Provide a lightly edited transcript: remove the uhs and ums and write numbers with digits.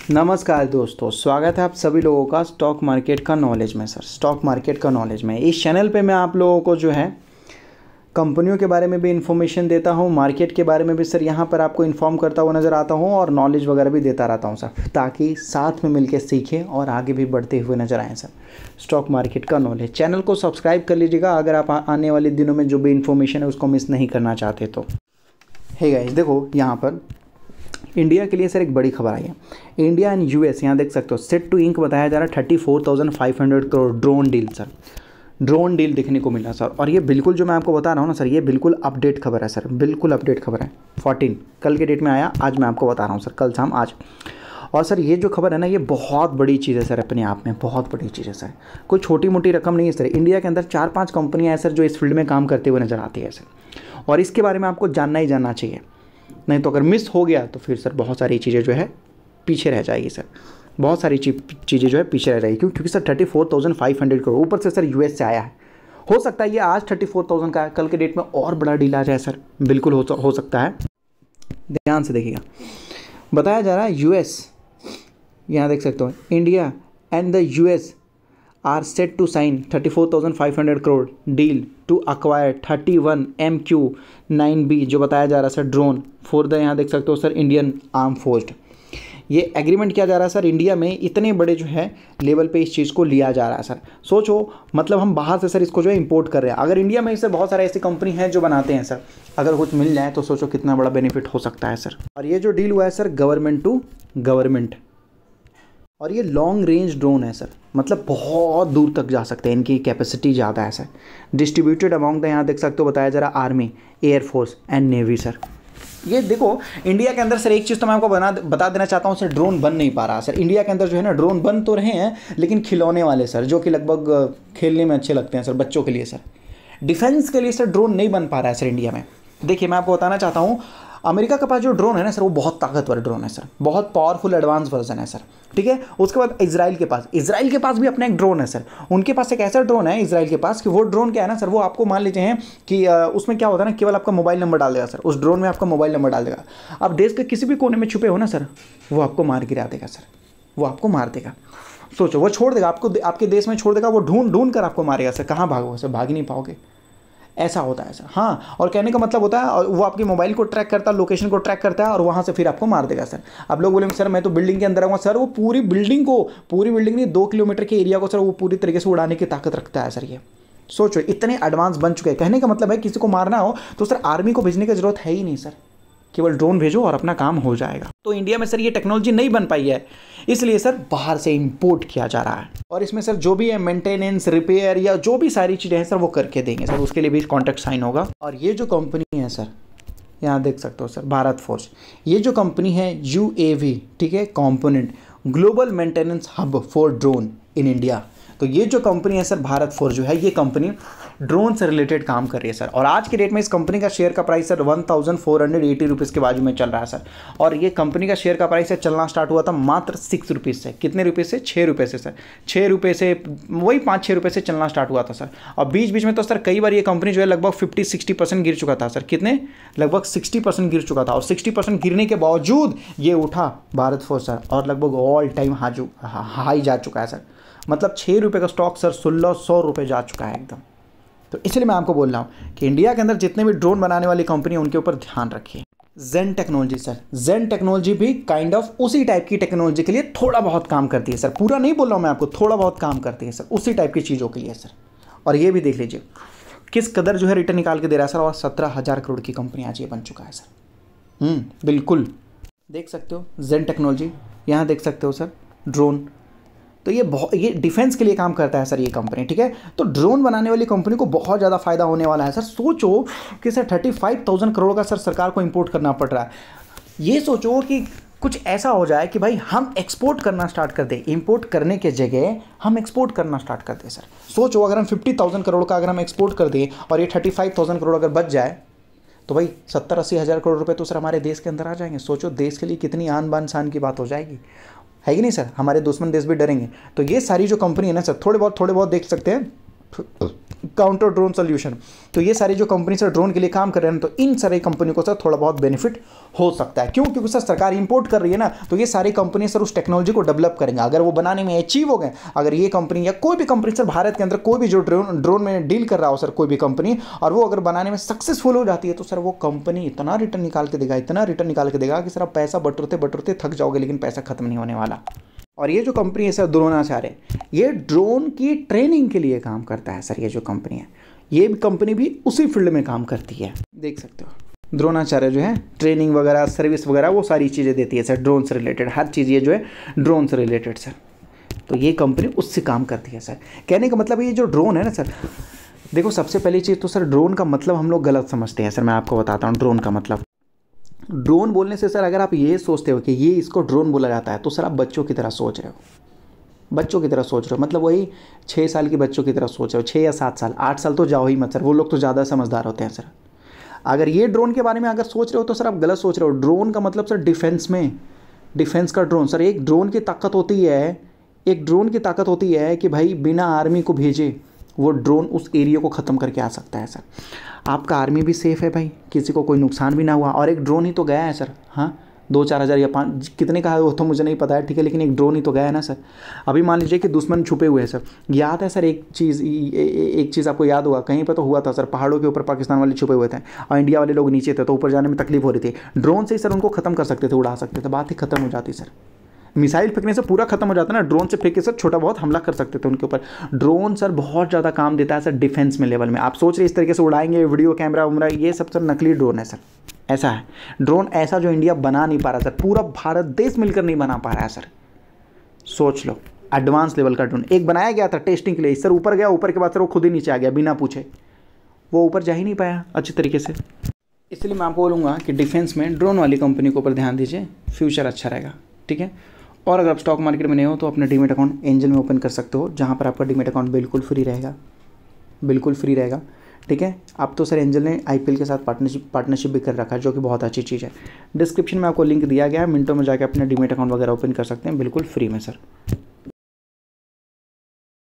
नमस्कार दोस्तों, स्वागत है आप सभी लोगों का स्टॉक मार्केट का नॉलेज में। सर स्टॉक मार्केट का नॉलेज में इस चैनल पे मैं आप लोगों को जो है कंपनियों के बारे में भी इन्फॉर्मेशन देता हूँ, मार्केट के बारे में भी सर यहाँ पर आपको इन्फॉर्म करता हुआ नज़र आता हूँ और नॉलेज वगैरह भी देता रहता हूँ सर, ताकि साथ में मिलकर सीखें और आगे भी बढ़ते हुए नज़र आएँ सर। स्टॉक मार्केट का नॉलेज चैनल को सब्सक्राइब कर लीजिएगा अगर आप आने वाले दिनों में जो भी इन्फॉर्मेशन है उसको मिस नहीं करना चाहते तो। हे गाइस, देखो यहाँ पर इंडिया के लिए सर एक बड़ी खबर आई है। इंडिया एंड यूएस, यहाँ देख सकते हो, सेट टू इंक बताया जा रहा है 34,500 crore drone deal sir, drone deal देखने को मिला सर। और ये बिल्कुल जो मैं आपको बता रहा हूँ ना सर, ये बिल्कुल अपडेट खबर है सर, बिल्कुल अपडेट खबर है। 14 कल के डेट में आया, आज मैं आपको बता रहा हूँ सर, कल शाम आज। और सर ये जो खबर है ना, ये बहुत बड़ी चीज़ है सर, अपने आप में बहुत बड़ी चीज़ है सर, कोई छोटी मोटी रकम नहीं है सर। इंडिया के अंदर 4-5 कंपनियाँ हैं सर जो इस फील्ड में काम करते हुए नज़र आती है सर, और इसके बारे में आपको जानना ही जानना चाहिए, नहीं तो अगर मिस हो गया तो फिर सर बहुत सारी चीज़ें जो है पीछे रह जाएगी सर, बहुत सारी चीज़ें जो है पीछे रह जाएगी। क्योंकि सर 34,500 करोड़ ऊपर से सर यूएस से आया है। हो सकता है ये आज 34,000 का है, कल के डेट में और बड़ा डील आ जाए सर, बिल्कुल हो सकता है। ध्यान से देखिएगा, बताया जा रहा है यूएस, यहाँ देख सकते हो, India and the US are set to sign 34,500 crore deal to acquire 31 MQ-9B जो बताया जा रहा है सर ड्रोन फॉर द, यहाँ देख सकते हो सर, इंडियन आर्म फोर्स। ये एग्रीमेंट किया जा रहा है सर इंडिया में, इतने बड़े जो है लेवल पे इस चीज़ को लिया जा रहा है सर। सोचो, मतलब हम बाहर से सर इसको जो है इंपोर्ट कर रहे हैं। अगर इंडिया में सर बहुत सारे ऐसी कंपनी हैं जो बनाते हैं सर, अगर कुछ मिल जाए तो सोचो कितना बड़ा बेनिफिट हो सकता है सर। और ये जो डील हुआ है सर गवर्नमेंट टू गवर्नमेंट, और ये लॉन्ग रेंज ड्रोन है सर, मतलब बहुत दूर तक जा सकते हैं, इनकी कैपेसिटी ज़्यादा है सर। डिस्ट्रीब्यूटेड अमाउंट द, यहाँ देख सकते हो, बताया जा रहा army, air force and navy sir. ये देखो इंडिया के अंदर सर एक चीज़ तो मैं आपको बता देना चाहता हूँ सर, ड्रोन बन नहीं पा रहा सर इंडिया के अंदर जो है ना। ड्रोन बन तो रहे हैं लेकिन खिलौने वाले सर, जो कि लगभग खेलने में अच्छे लगते हैं सर बच्चों के लिए सर। डिफेंस के लिए सर ड्रोन नहीं बन पा रहा है सर इंडिया में। देखिए मैं आपको बताना चाहता हूँ, अमेरिका के पास जो ड्रोन है ना सर, वो बहुत ताकतवर ड्रोन है सर, बहुत पावरफुल एडवांस वर्जन है सर, ठीक है। उसके बाद इजराइल के पास भी अपना एक ड्रोन है सर। उनके पास एक ऐसा ड्रोन है इजराइल के पास कि वो ड्रोन क्या है ना सर, वो आपको मान लीजिए हैं कि उसमें क्या होता है ना, केवल आपका मोबाइल नंबर डाल देगा सर, उस ड्रोन में आपका मोबाइल नंबर डाल देगा। आप देश के किसी भी कोने में छुपे हो ना सर, वो आपको मार गिरा देगा सर, वो आपको मार देगा। सोचो, वो छोड़ देगा आपको, आपके देश में छोड़ देगा, वो ढूंढ कर आपको मारेगा सर। कहाँ भागोगे सर, भाग नहीं पाओगे, ऐसा होता है सर। हाँ, और कहने का मतलब होता है, और वो आपकी मोबाइल को ट्रैक करता है, लोकेशन को ट्रैक करता है, और वहाँ से फिर आपको मार देगा सर। अब लोग बोलेंगे सर मैं तो बिल्डिंग के अंदर आऊँगा सर, वो पूरी बिल्डिंग नहीं 2 किलोमीटर के एरिया को सर वो पूरी तरीके से उड़ाने की ताकत रखता है सर। ये सोचो, इतने एडवांस बन चुके हैं। कहने का मतलब है किसी को मारना हो तो सर आर्मी को भेजने की जरूरत है ही नहीं सर, केवल ड्रोन भेजो और अपना काम हो जाएगा। तो इंडिया में सर ये टेक्नोलॉजी नहीं बन पाई है, इसलिए सर बाहर से इंपोर्ट किया जा रहा है। और इसमें सर जो भी है मेंटेनेंस, रिपेयर या जो भी सारी चीज़ें हैं सर वो करके देंगे सर, उसके लिए भी कॉन्ट्रैक्ट साइन होगा। और ये जो कंपनी है सर, यहाँ देख सकते हो सर, भारत फोर्स, ये जो कंपनी है UAV, ठीक है, component global maintenance hub for drone in India. तो ये जो कंपनी है सर भारत फोर्स जो है, ये कंपनी ड्रोन से रिलेटेड काम कर रही है सर। और आज के डेट में इस कंपनी का शेयर का प्राइस सर 1480 रुपीज़ के बाजू में चल रहा है सर। और ये कंपनी का शेयर का प्राइस है चलना स्टार्ट हुआ था मात्र 6 रुपीज़ से। कितने रुपये से? 6 रुपये से सर, 6 रुपये से, वही 5-6 रुपये से चलना स्टार्ट हुआ था सर। और बीच बीच में तो सर कई बार ये कंपनी जो है लगभग 50-60% गिर चुका था सर। कितने? लगभग 60% गिर चुका था। और 60% गिरने के बावजूद ये उठा भारत फोर्स सर, और लगभग ऑल टाइम हाई जा चुका है सर। मतलब 6 रुपये का स्टॉक सर 1600 रुपये जा चुका है एकदम। तो इसलिए मैं आपको बोल रहा हूँ कि इंडिया के अंदर जितने भी ड्रोन बनाने वाली कंपनी है उनके ऊपर ध्यान रखिए। जेन टेक्नोलॉजी सर, जेन टेक्नोलॉजी भी काइंड ऑफ उसी टाइप की टेक्नोलॉजी के लिए थोड़ा बहुत काम करती है सर, पूरा नहीं बोल रहा हूँ मैं आपको, थोड़ा बहुत काम करती है सर उसी टाइप की चीज़ों के लिए सर। और ये भी देख लीजिए किस कदर जो है रिटर्न निकाल के दे रहा है सर, और 17,000 करोड़ की कंपनी आज ये बन चुका है सर। बिल्कुल देख सकते हो जेन टेक्नोलॉजी, यहाँ देख सकते हो सर ड्रोन। तो ये डिफेंस के लिए काम करता है सर ये कंपनी, ठीक है। तो ड्रोन बनाने वाली कंपनी को बहुत ज़्यादा फायदा होने वाला है सर। सोचो कि सर 35,000 करोड़ का सर सरकार को इंपोर्ट करना पड़ रहा है। ये सोचो कि कुछ ऐसा हो जाए कि भाई हम एक्सपोर्ट करना स्टार्ट कर दें, इंपोर्ट करने के जगह हम एक्सपोर्ट करना स्टार्ट कर दें सर। सोचो अगर हम 50,000 करोड़ का अगर हम एक्सपोर्ट कर दें और ये 35,000 करोड़ अगर बच जाए तो भाई 70-80 हज़ार करोड़ रुपए तो सर हमारे देश के अंदर आ जाएंगे। सोचो देश के लिए कितनी आन बान शान की बात हो जाएगी, है कि नहीं सर। हमारे दुश्मन देश भी डरेंगे। तो ये सारी जो कंपनी है ना सर, थोड़े बहुत देख सकते हैं काउंटर ड्रोन सोल्यूशन। तो ये सारी जो कंपनी सर ड्रोन के लिए काम कर रहे हैं, तो इन सारी कंपनी को सर थोड़ा बहुत बेनिफिट हो सकता है। क्यों? क्योंकि सर सरकार इंपोर्ट कर रही है ना, तो ये सारी कंपनी सर उस टेक्नोलॉजी को डेवलप करेंगे। अगर वो बनाने में अचीव हो गए, अगर ये कंपनी या कोई भी कंपनी सर भारत के अंदर कोई भी जो ड्रोन में डील कर रहा हो सर कोई भी कंपनी, और वो अगर बनाने में सक्सेसफुल हो जाती है, तो सर वो कंपनी इतना रिटर्न निकाल के देगा, इतना रिटर्न निकाल के देगा कि सर आप पैसा बटोरते बटोरते थक जाओगे, लेकिन पैसा खत्म नहीं होने वाला। और ये जो कंपनी है सर द्रोणाचार्य, ये ड्रोन की ट्रेनिंग के लिए काम करता है सर। ये जो कंपनी है, ये कंपनी भी उसी फील्ड में काम करती है, देख सकते हो। द्रोणाचार्य जो है ट्रेनिंग वगैरह, सर्विस वगैरह, वो सारी चीज़ें देती है सर, ड्रोन से रिलेटेड हर चीज़ ये जो है ड्रोन से रिलेटेड सर। तो ये कंपनी उससे काम करती है सर। कहने का मतलब ये जो ड्रोन है ना सर, देखो सबसे पहली चीज़ तो सर ड्रोन का मतलब हम लोग गलत समझते हैं सर। मैं आपको बताता हूँ ड्रोन का मतलब। ड्रोन बोलने से सर अगर आप ये सोचते हो कि ये इसको ड्रोन बोला जाता है, तो सर आप बच्चों की तरह सोच रहे हो, बच्चों की तरह सोच रहे हो। मतलब वही 6 साल के बच्चों की तरह सोच रहे हो, 6 या 7 साल, 8 साल तो जाओ ही मत सर, वो लोग तो ज़्यादा समझदार होते हैं सर। अगर ये ड्रोन के बारे में अगर सोच रहे हो तो सर आप गलत सोच रहे हो। ड्रोन का मतलब सर डिफेंस में, डिफेंस का ड्रोन सर। एक ड्रोन की ताकत होती है, एक ड्रोन की ताकत होती है कि भाई बिना आर्मी को भेजे वो ड्रोन उस एरिया को ख़त्म करके आ सकता है सर। आपका आर्मी भी सेफ़ है भाई, किसी को कोई नुकसान भी ना हुआ, और एक ड्रोन ही तो गया है सर। हाँ 2-4 हज़ार या 5 कितने का है वो तो मुझे नहीं पता है, ठीक है, लेकिन एक ड्रोन ही तो गया है ना सर। अभी मान लीजिए कि दुश्मन छुपे हुए हैं सर। याद है सर एक चीज़ आपको याद होगा, कहीं पर तो हुआ था सर, पहाड़ों के ऊपर पाकिस्तान वाले छुपे हुए थे और इंडिया वाले लोग नीचे थे, तो ऊपर जाने में तकलीफ हो रही थी। ड्रोन से ही सर उनको ख़त्म कर सकते थे, उड़ा सकते थे, बात ही खत्म हो जाती सर। मिसाइल फेंकने से पूरा खत्म हो जाता है ना, ड्रोन से फेंक के सर छोटा बहुत हमला कर सकते थे उनके ऊपर। ड्रोन सर बहुत ज़्यादा काम देता है सर डिफेंस में लेवल में। आप सोच रहे इस तरीके से उड़ाएंगे, वीडियो कैमरा उमरा, ये सब सर नकली ड्रोन है सर। ऐसा है ड्रोन, ऐसा जो इंडिया बना नहीं पा रहा सर, पूरा भारत देश मिलकर नहीं बना पा रहा है सर। सोच लो एडवांस लेवल का ड्रोन एक बनाया गया था टेस्टिंग के लिए सर, ऊपर गया, ऊपर के बाद सर वो खुद ही नीचे आ गया बिना पूछे, वो ऊपर जा ही नहीं पाया अच्छी तरीके से। इसलिए मैं आपको बोलूँगा कि डिफेंस में ड्रोन वाली कंपनी के ऊपर ध्यान दीजिए, फ्यूचर अच्छा रहेगा, ठीक है। और अगर आप स्टॉक मार्केट में नहीं हो तो अपने डीमेट अकाउंट एंजल में ओपन कर सकते हो, जहाँ पर आपका डीमेट अकाउंट बिल्कुल फ्री रहेगा, बिल्कुल फ्री रहेगा, ठीक है। अब तो सर एंजल ने IPL के साथ पार्टनरशिप भी कर रखा है, जो कि बहुत अच्छी चीज़ है। डिस्क्रिप्शन में आपको लिंक दिया गया है, मिनटों में जाकर अपने डीमेट अकाउंट वगैरह ओपन कर सकते हैं बिल्कुल फ्री में सर।